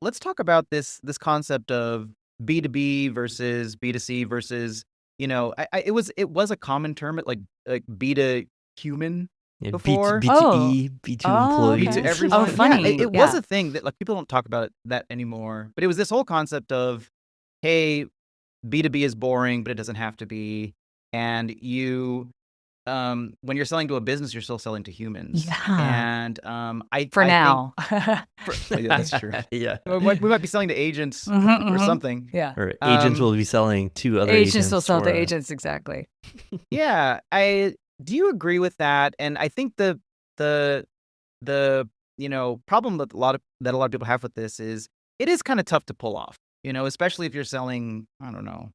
let's talk about this concept of B2B versus B2C versus, it was a common term at like B to human Yeah, B to before. B to Oh. E, B to Oh, B to okay. employees. Oh, everyone. Yeah, it, funny. it was Yeah. a thing that like people don't talk about that anymore. But it was this whole concept of, hey, B2B is boring, but it doesn't have to be. And when you're selling to a business, you're still selling to humans. Yeah. And I For I think now. yeah, that's true. Yeah. We might be selling to agents or Mhm. something. Yeah. Or agents Um, will be selling to other Agents will agents sell to or agents, exactly. yeah, I do you agree with that? And I think the the problem that a lot of people have with this is it is kind of tough to pull off. Especially if you're selling, I don't know,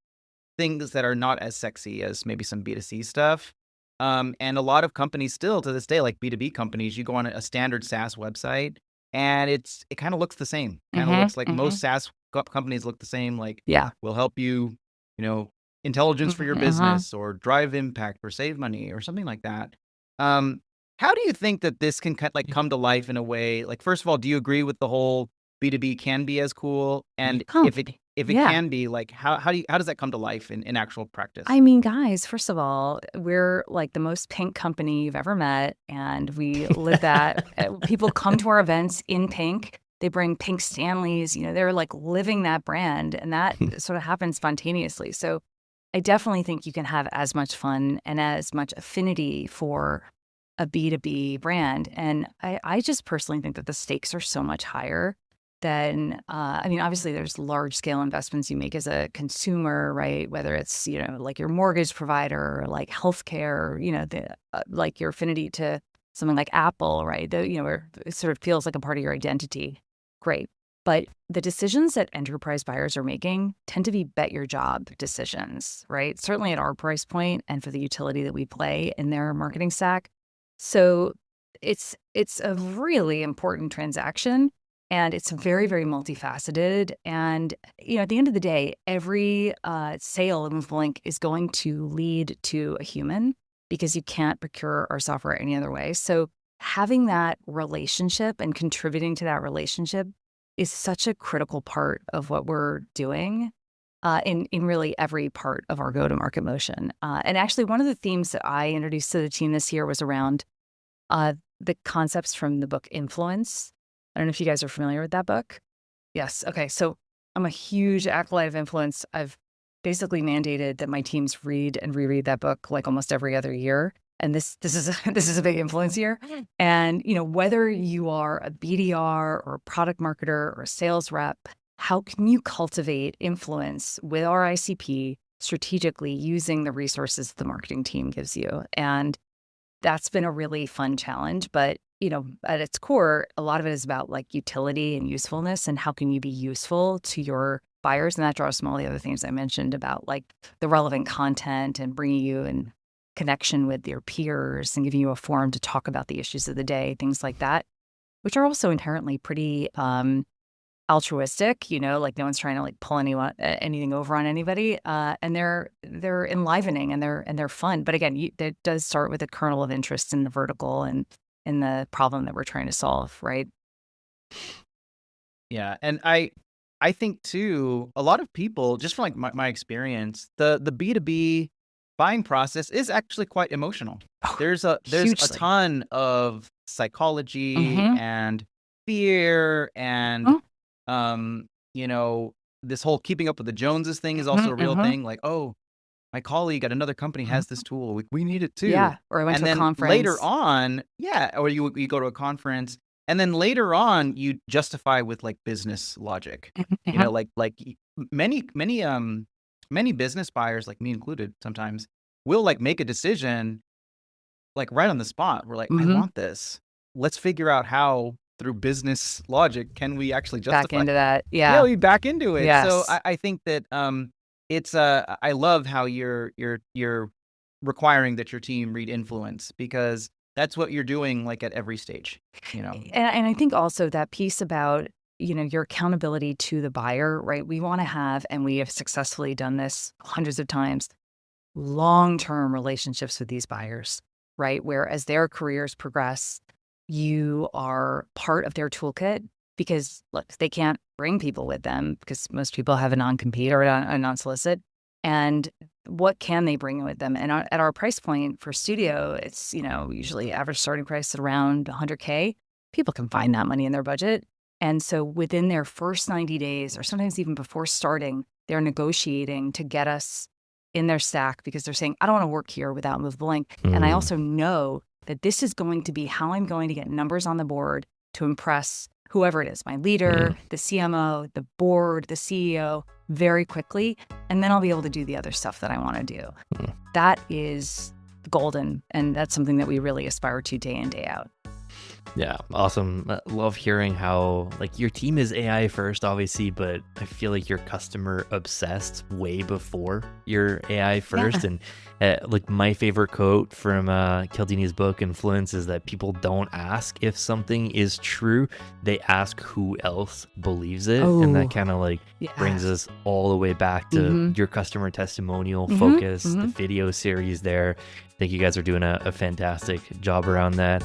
things that are not as sexy as maybe some B2C stuff. And a lot of companies still to this day, like B2B companies, you go on a standard SaaS website and it kind of looks the same. Kind of Mhm. looks like most Mhm. SaaS companies look the same. Like, Yeah. we'll help you, you know, intelligence for your Uh-huh. business or drive impact or save money or something like that. Um, how do you think that this can come to life in a way? Like, first of all, do you agree with the whole B2B can be as cool? And if it Comfy. if it Yeah. can be, like, how does that come to life in actual practice? I mean, guys, first of all, we're like the most pink company you've ever met, and we live that. People come to our events in pink. They bring pink Stanleys. They're like living that brand, and that sort of happens spontaneously. So I definitely think you can have as much fun and as much affinity for a B2B brand. And I just personally think that the stakes are so much higher than, I mean, obviously there's large scale investments you make as a consumer, right? Whether it's, like your mortgage provider or like healthcare, like your affinity to something like Apple, right? Where it sort of feels like a part of your identity. Great. But the decisions that enterprise buyers are making tend to be bet your job decisions, right? Certainly at our price point and for the utility that we play in their marketing stack. So it's a really important transaction, and it's very, very multifaceted. And at the end of the day, every sale of InfoLink is going to lead to a human because you can't procure our software any other way. So having that relationship and contributing to that relationship is such a critical part of what we're doing in really every part of our go-to-market motion. And actually, one of the themes that I introduced to the team this year was around the concepts from the book Influence. I don't know if you guys are familiar with that book. Yes. Okay. So I'm a huge acolyte of Influence. I've basically mandated that my teams read and reread that book like almost every other year. And this is this is a big influence year. And whether you are a BDR or a product marketer or a sales rep, how can you cultivate influence with our ICP strategically using the resources the marketing team gives you? And that's been a really fun challenge. But, at its core, a lot of it is about like utility and usefulness and how can you be useful to your buyers. And that draws from all the other things I mentioned about like the relevant content and bringing you in connection with your peers and giving you a forum to talk about the issues of the day, things like that, which are also inherently pretty altruistic, like no one's trying to like pull anything over on anybody, and they're enlivening and they're fun. But again, it does start with a kernel of interest in the vertical and in the problem that we're trying to solve, right? Yeah, and I think too, a lot of people, just from like my experience, the B2B buying process is actually quite emotional. Oh, There's a hugely. ton of psychology Mm-hmm. and fear and Mm-hmm. um, you know, this whole keeping up with the Joneses thing is also a real Mm-hmm. thing. Like, oh, my colleague at another company has this tool. We need it too. Yeah. Or I went And to a then later conference. on, yeah, or you go to a conference and then later on you justify with like business logic. Mm-hmm. Many business buyers, like me included, sometimes will like make a decision like right on the spot. We're like, I Mm-hmm. want this. Let's figure out how through business logic can we actually Back justify. into that. Yeah, Yeah. we back into it. So Yes. I think that it's I love how you're requiring that your team read influence because that's what you're doing like at every stage, you know. And I think also that piece about, your accountability to the buyer, right? We want to have, and we have successfully done this hundreds of times, long-term relationships with these buyers, right? Where as their careers progress, you are part of their toolkit because look, they can't bring people with them because most people have a non-compete or a non-solicit. And what can they bring with them? And at our price point for studio, it's, usually average starting price at around 100K. People can find that money in their budget. And so within their first 90 days, or sometimes even before starting, they're negotiating to get us in their stack because they're saying, I don't want to work here without Movable Ink. And I also know that this is going to be how I'm going to get numbers on the board to impress whoever it is, my leader, the CMO, the board, the CEO, very quickly. And then I'll be able to do the other stuff that I want to do. That is golden. And that's something that we really aspire to day in, day out. Yeah, awesome. Love hearing how your team is AI first, obviously, but I feel like you're customer obsessed way before you're AI first. Yeah. And my favorite quote from Cialdini's book Influence is that people don't ask if something is true, they ask who else believes it. And that kind of brings us all the way back to your customer testimonial focus, the video series there. I think you guys are doing a fantastic job around that.